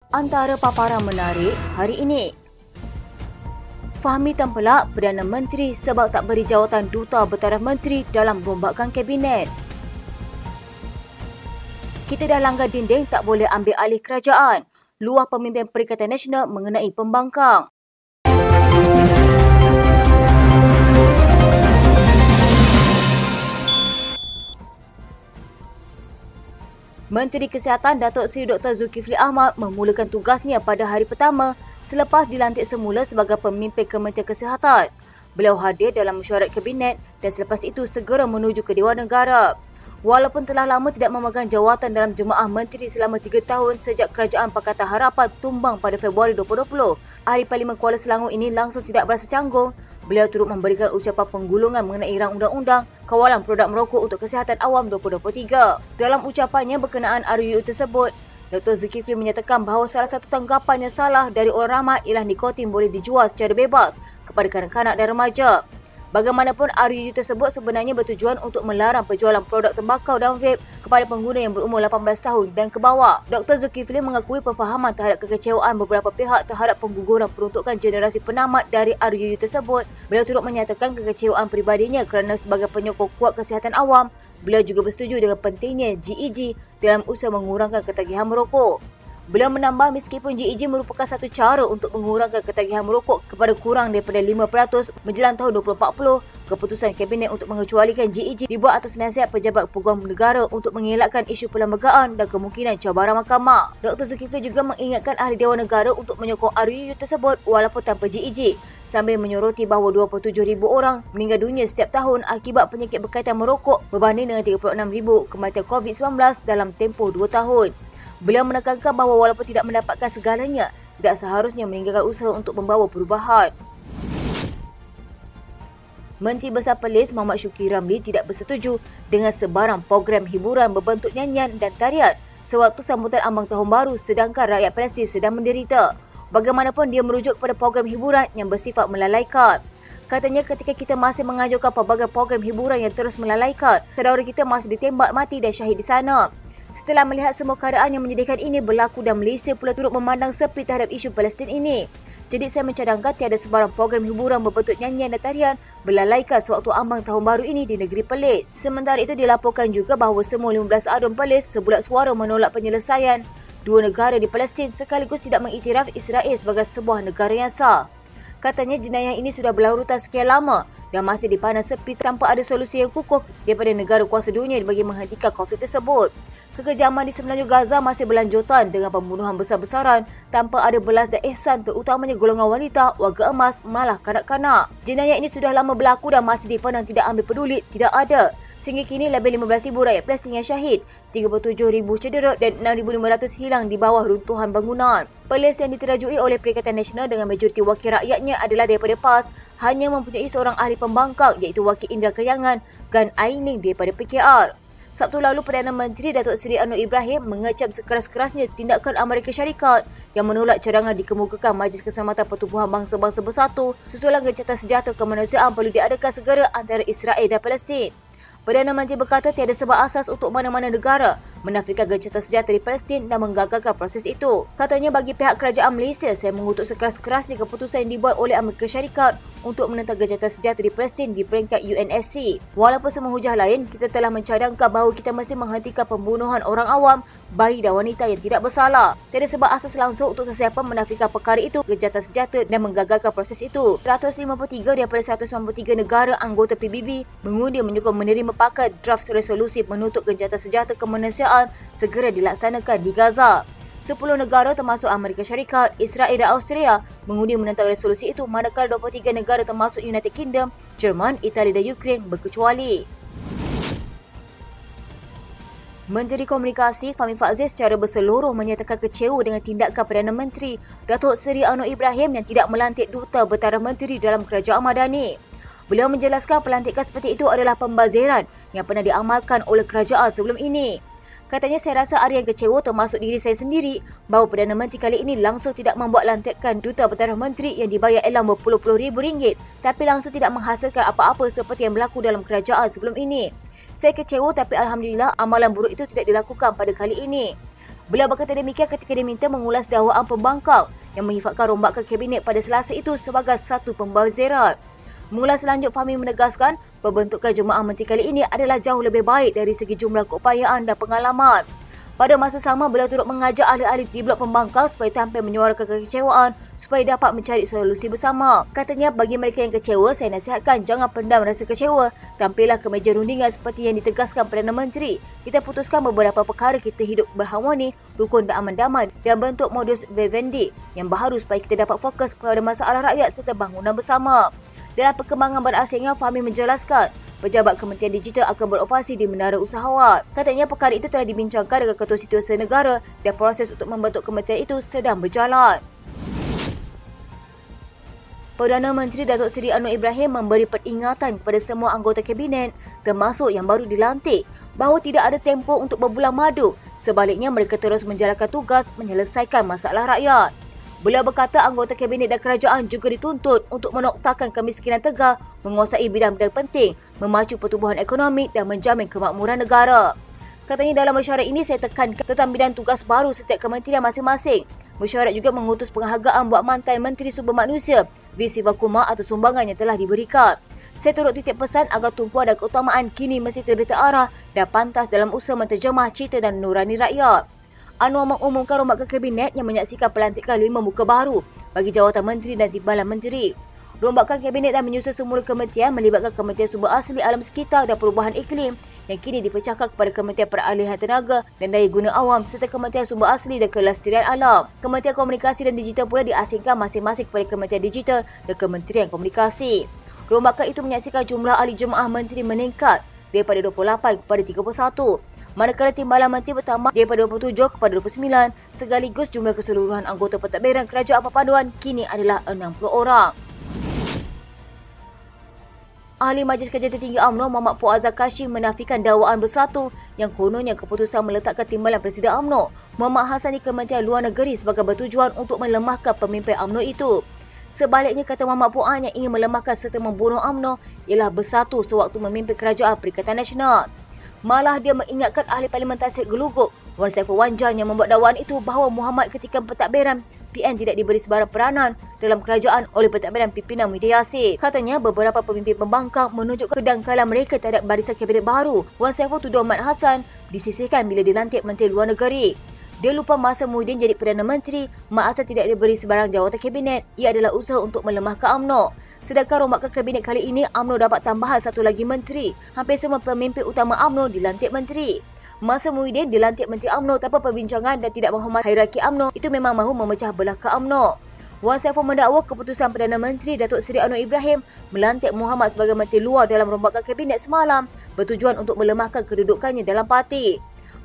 Antara paparan menarik hari ini. Fahmi tempelak Perdana Menteri sebab tak beri jawatan Duta Bertaraf Menteri dalam rombakan Kabinet. Kita dah langgar dinding tak boleh ambil alih kerajaan. Luah pemimpin Perikatan Nasional mengenai pembangkang. Menteri Kesihatan Datuk Seri Dr. Zulkifli Ahmad memulakan tugasnya pada hari pertama selepas dilantik semula sebagai pemimpin Kementerian Kesihatan. Beliau hadir dalam mesyuarat Kabinet dan selepas itu segera menuju ke Dewan Negara. Walaupun telah lama tidak memegang jawatan dalam Jemaah Menteri selama 3 tahun sejak Kerajaan Pakatan Harapan tumbang pada Februari 2020, Ahli Parlimen Kuala Selangor ini langsung tidak berasa canggung. Beliau turut memberikan ucapan penggulungan mengenai rang undang-undang kawalan produk merokok untuk kesihatan awam 2023. Dalam ucapannya berkenaan RUU tersebut, Dr. Zulkifli menyatakan bahawa salah satu tanggapan yang salah dari orang ramai ialah nikotin boleh dijual secara bebas kepada kanak-kanak dan remaja. Bagaimanapun, RUU tersebut sebenarnya bertujuan untuk melarang penjualan produk tembakau dan vape kepada pengguna yang berumur 18 tahun dan ke bawah. Dr. Zulkifli mengakui pemahaman terhadap kekecewaan beberapa pihak terhadap pengguguran peruntukan generasi penamat dari RUU tersebut. Beliau turut menyatakan kekecewaan pribadinya kerana sebagai penyokong kuat kesihatan awam, beliau juga bersetuju dengan pentingnya GEG dalam usaha mengurangkan ketagihan merokok. Beliau menambah meskipun GEG merupakan satu cara untuk mengurangkan ketagihan merokok kepada kurang daripada 5% menjelang tahun 2040, keputusan Kabinet untuk mengecualikan GEG dibuat atas nasihat Pejabat Peguam Negara untuk mengelakkan isu perlembagaan dan kemungkinan cabaran mahkamah. Dr. Zulkifli juga mengingatkan Ahli Dewan Negara untuk menyokong RUU tersebut walaupun tanpa GEG, sambil menyoroti bahawa 27,000 orang meninggal dunia setiap tahun akibat penyakit berkaitan merokok berbanding dengan 36,000 kematian COVID-19 dalam tempoh 2 tahun. Beliau menekankan bahawa walaupun tidak mendapatkan segalanya, tidak seharusnya meninggalkan usaha untuk membawa perubahan. Menteri Besar Perlis Muhammad Syukri Ramli tidak bersetuju dengan sebarang program hiburan berbentuk nyanyian dan tarian sewaktu sambutan ambang tahun baru sedangkan rakyat Palestin sedang menderita. Bagaimanapun, dia merujuk kepada program hiburan yang bersifat melalaikan. Katanya ketika kita masih mengajukan pelbagai program hiburan yang terus melalaikan, saudara kita masih ditembak mati dan syahid di sana. Setelah melihat semua keadaan yang menyedihkan ini berlaku dan Malaysia pula turut memandang sepi terhadap isu Palestin ini. Jadi saya mencadangkan tiada sebarang program hiburan berbentuk nyanyian dan tarian berlalaikan sewaktu ambang tahun baru ini di negeri Perlis. Sementara itu dilaporkan juga bahawa semua 15 adun Perlis sebulat suara menolak penyelesaian dua negara di Palestin sekaligus tidak mengiktiraf Israel sebagai sebuah negara yang sah. Katanya jenayah ini sudah berlarutan sekian lama dan masih dipandang sepi tanpa ada solusi yang kukuh daripada negara kuasa dunia bagi menghentikan konflik tersebut. Kekejaman di semenanjung Gaza masih berlanjutan dengan pembunuhan besar-besaran tanpa ada belas dan ihsan terutamanya golongan wanita, warga emas, malah kanak-kanak. Jenayah ini sudah lama berlaku dan masih dipandang tidak ambil peduli, tidak ada. Sehingga kini lebih 15,000 rakyat Palestin yang syahid, 37,000 cedera dan 6,500 hilang di bawah runtuhan bangunan. Perlis yang diterajui oleh Perikatan Nasional dengan majoriti wakil rakyatnya adalah daripada PAS hanya mempunyai seorang ahli pembangkang iaitu Wakil Indra Kayangan Gan Aining daripada PKR. Sabtu lalu, Perdana Menteri Datuk Seri Anwar Ibrahim mengecam sekeras-kerasnya tindakan Amerika Syarikat yang menolak cadangan dikemukakan Majlis Keselamatan Pertubuhan Bangsa-Bangsa Bersatu susulan gencatan senjata kemanusiaan perlu diadakan segera antara Israel dan Palestin. Perdana Menteri berkata tiada sebab asas untuk mana-mana negara menafikan gencatan senjata di Palestin dan menggagalkan proses itu. Katanya bagi pihak kerajaan Malaysia, saya mengutuk sekeras-kerasnya keputusan yang dibuat oleh Amerika Syarikat untuk menentang gencatan senjata di Palestin di peringkat UNSC. Walaupun semua hujah lain, kita telah mencadangkan bahawa kita mesti menghentikan pembunuhan orang awam, bayi dan wanita yang tidak bersalah. Tiada sebab asas langsung untuk sesiapa menafikan perkara itu, gencatan senjata dan menggagalkan proses itu. 153 daripada 193 negara anggota PBB mengundi menyokong menerima paket draft resolusi menuntut gencatan senjata kemanusiaan segera dilaksanakan di Gaza. 10 negara termasuk Amerika Syarikat, Israel dan Austria mengundi menentang resolusi itu manakala 23 negara termasuk United Kingdom, Jerman, Itali dan Ukraine berkecuali. Menteri Komunikasi Fahmi Fadzil secara berseluruh menyatakan kecewa dengan tindakan Perdana Menteri Datuk Seri Anwar Ibrahim yang tidak melantik Duta Bertaraf Menteri dalam Kerajaan Madani. Beliau menjelaskan pelantikan seperti itu adalah pembaziran yang pernah diamalkan oleh kerajaan sebelum ini. Katanya, saya rasa ada yang kecewa termasuk diri saya sendiri bahawa Perdana Menteri kali ini langsung tidak membuat lantikan Duta Bertaraf Menteri yang dibayar elang berpuluh-puluh ribu ringgit tapi langsung tidak menghasilkan apa-apa seperti yang berlaku dalam kerajaan sebelum ini. Saya kecewa tapi Alhamdulillah amalan buruk itu tidak dilakukan pada kali ini. Beliau berkata demikian ketika diminta mengulas dakwaan pembangkang yang menyifatkan rombakan kabinet pada Selasa itu sebagai satu pembaziran. Mengulas lanjut, Fahmi menegaskan pembentukan jemaah menteri kali ini adalah jauh lebih baik dari segi jumlah keupayaan dan pengalaman. Pada masa sama, beliau turut mengajak ahli-ahli di blok pembangkang supaya tampil menyuarakan kekecewaan supaya dapat mencari solusi bersama. Katanya, bagi mereka yang kecewa, saya nasihatkan jangan pendam rasa kecewa. Tampillah ke meja rundingan seperti yang ditegaskan Perdana Menteri. Kita putuskan beberapa perkara, kita hidup berharmoni, rukun dan aman damai dan bentuk modus vivendi yang baharu supaya kita dapat fokus kepada masalah rakyat serta bangunan bersama. Dalam perkembangan berasingan, Fahmi menjelaskan pejabat Kementerian Digital akan beroperasi di Menara Usahawan. Katanya perkara itu telah dibincangkan dengan Ketua Setiausaha Negara dan proses untuk membentuk kementerian itu sedang berjalan. Perdana Menteri Datuk Seri Anwar Ibrahim memberi peringatan kepada semua anggota kabinet termasuk yang baru dilantik bahawa tidak ada tempoh untuk berbulan madu. Sebaliknya, mereka terus menjalankan tugas menyelesaikan masalah rakyat. Beliau berkata anggota kabinet dan kerajaan juga dituntut untuk menoktarkan kemiskinan tegar, menguasai bidang-bidang penting, memacu pertumbuhan ekonomi dan menjamin kemakmuran negara. Katanya dalam mesyuarat ini saya tekankan tentang bidang tugas baru setiap kementerian masing-masing. Mesyuarat juga mengutus penghargaan buat mantan Menteri Sumber Manusia, V. Sivakumar atas sumbangan yang telah diberikan. Saya turut titip pesan agar tumpuan dan keutamaan kini mesti lebih terarah dan pantas dalam usaha menterjemah cita dan nurani rakyat. Anwar mengumumkan rombakan kabinet yang menyaksikan pelantikan 5 muka baru bagi jawatan menteri dan timbalan menteri. Rombakan kabinet dan menyusun semula kementerian melibatkan Kementerian Sumber Asli Alam Sekitar dan Perubahan Iklim yang kini dipecahkan kepada Kementerian Peralihan Tenaga dan Daya Guna Awam serta Kementerian Sumber Asli dan Kelestarian Alam. Kementerian Komunikasi dan Digital pula diasingkan masing-masing kepada Kementerian Digital dan Kementerian Komunikasi. Rombakan itu menyaksikan jumlah ahli jemaah menteri meningkat daripada 28 kepada 31. Manakala timbalan menteri bertambah daripada 27 kepada 29, sekaligus jumlah keseluruhan anggota pentadbiran Kerajaan Perpaduan kini adalah 60 orang. Ahli Majlis Kerja Tertinggi UMNO Muhammad Fuad Zakashi menafikan dakwaan bersatu yang kononnya keputusan meletakkan timbalan Presiden UMNO Muhammad Hassan di Kementerian Luar Negeri sebagai bertujuan untuk melemahkan pemimpin UMNO itu. Sebaliknya, kata Muhammad Fuad, yang ingin melemahkan serta membunuh UMNO ialah bersatu sewaktu memimpin Kerajaan Perikatan Nasional. Malah dia mengingatkan ahli Parlimen Tasik Geluguk Wan Saiful Wanjan yang membuat dakwaan itu bahawa Muhammad ketika pentadbiran PN tidak diberi sebarang peranan dalam kerajaan oleh pentadbiran pimpinan Media Yassin. Katanya beberapa pemimpin pembangkang menunjuk kedangkalan mereka terhadap barisan kabinet baru. Wan Saiful tuduh Ahmad Hassan disisihkan bila dilantik Menteri Luar Negeri. Dia lupa masa Muhyiddin jadi Perdana Menteri, Mak Hassan tidak diberi sebarang jawatan kabinet. Ia adalah usaha untuk melemahkan UMNO. Sedangkan rombakan kabinet kali ini, UMNO dapat tambahan satu lagi menteri. Hampir semua pemimpin utama UMNO dilantik menteri. Masa Muhyiddin dilantik Menteri UMNO tanpa perbincangan dan tidak menghormati hierarki UMNO, itu memang mahu memecah belah ke UMNO. Wan Saiful mendakwa keputusan Perdana Menteri Datuk Seri Anwar Ibrahim melantik Muhammad sebagai Menteri Luar dalam rombakan kabinet semalam bertujuan untuk melemahkan kedudukannya dalam parti.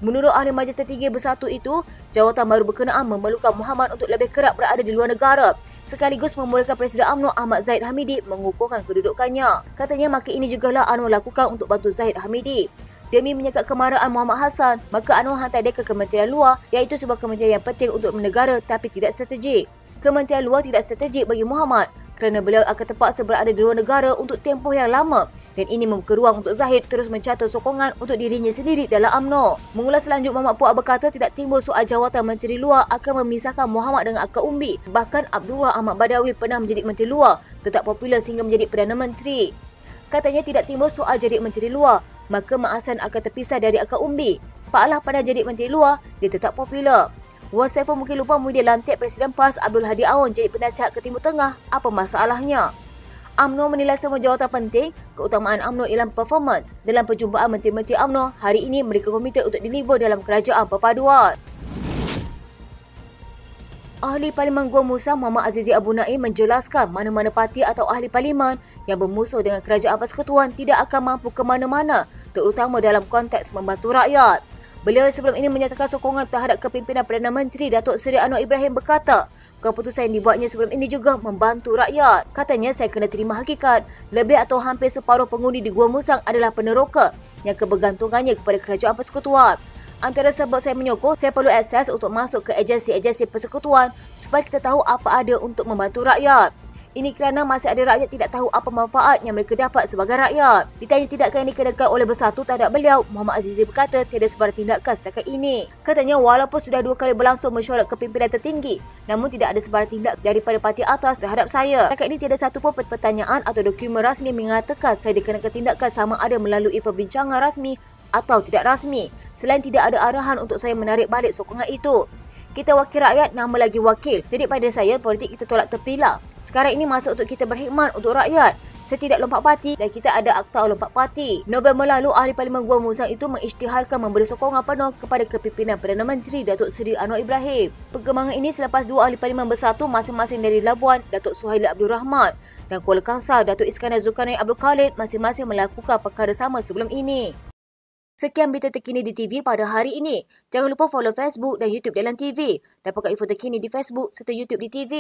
Menurut Ahli Majlis Tertinggi Bersatu itu, jawatan baru berkenaan memerlukan Muhammad untuk lebih kerap berada di luar negara, sekaligus membolehkan Presiden UMNO Ahmad Zahid Hamidi mengukuhkan kedudukannya. Katanya maka ini jugalah Anwar lakukan untuk bantu Zahid Hamidi. Demi menyekat kemarahan Muhammad Hassan, maka Anwar hantar dia ke Kementerian Luar, iaitu sebuah kementerian yang penting untuk negara tapi tidak strategik. Kementerian Luar tidak strategik bagi Muhammad kerana beliau akan terpaksa berada di luar negara untuk tempoh yang lama. Dan ini membuka ruang untuk Zahid terus mencatur sokongan untuk dirinya sendiri dalam UMNO. Mengulas selanjut, Muhammad Fuad berkata tidak timbul soal jawatan Menteri Luar akan memisahkan Muhammad dengan Akak Umbi. Bahkan Abdullah Ahmad Badawi pernah menjadi Menteri Luar, tetap popular sehingga menjadi Perdana Menteri. Katanya tidak timbul soal jadi Menteri Luar, maka Mak Hassan akan terpisah dari Akak Umbi. Pak Allah pernah jadi Menteri Luar, dia tetap popular. Wan Saiful mungkin lupa Muhyiddin lantik Presiden PAS Abdul Hadi Awan jadi penasihat ke Timur Tengah. Apa masalahnya? UMNO menilai semua jawatan penting, keutamaan UMNO ialah performance. Dalam perjumpaan menteri-menteri UMNO, hari ini mereka komited untuk deliver dalam Kerajaan Perpaduan. Ahli Parlimen Gua Musang Muhammad Azizi Abu Naim menjelaskan mana-mana parti atau ahli parlimen yang bermusuh dengan Kerajaan Persekutuan tidak akan mampu ke mana-mana, terutama dalam konteks membantu rakyat. Beliau sebelum ini menyatakan sokongan terhadap kepimpinan Perdana Menteri Datuk Seri Anwar Ibrahim berkata, keputusan yang dibuatnya sebelum ini juga membantu rakyat. Katanya, saya kena terima hakikat, lebih atau hampir separuh pengundi di Gua Musang adalah peneroka yang kebergantungannya kepada Kerajaan Persekutuan. Antara sebab saya menyokong, saya perlu akses untuk masuk ke agensi-agensi persekutuan supaya kita tahu apa ada untuk membantu rakyat. Ini kerana masih ada rakyat tidak tahu apa manfaat yang mereka dapat sebagai rakyat. Ditanya tidakkah yang dikenakan oleh Bersatu terhadap beliau, Muhammad Azizi berkata tiada sebarang tindakan setakat ini. Katanya walaupun sudah 2 kali berlangsung mesyuarat kepimpinan tertinggi, namun tidak ada sebarang tindak daripada parti atas terhadap saya. Setakat ini tiada satu pun pertanyaan atau dokumen rasmi mengatakan saya dikenakan tindakan sama ada melalui perbincangan rasmi atau tidak rasmi. Selain tidak ada arahan untuk saya menarik balik sokongan itu. Kita wakil rakyat, nama lagi wakil. Jadi pada saya, politik kita tolak tepilah. Sekarang ini masa untuk kita berkhidmat untuk rakyat. Saya tidak lompat parti dan kita ada akta lompat parti. November lalu, Ahli Parlimen Gua Musang itu mengisytiharkan memberi sokongan penuh kepada kepimpinan Perdana Menteri Datuk Seri Anwar Ibrahim. Perkembangan ini selepas 2 Ahli Parlimen Bersatu masing-masing dari Labuan, Datuk Suhaili Abdul Rahman dan Kuala Kangsar, Datuk Iskandar Zulkarnain Abdul Khalid masing-masing melakukan perkara sama sebelum ini. Sekian berita terkini di TV pada hari ini. Jangan lupa follow Facebook dan YouTube Dalam TV. Dapatkan info terkini di Facebook serta YouTube di TV.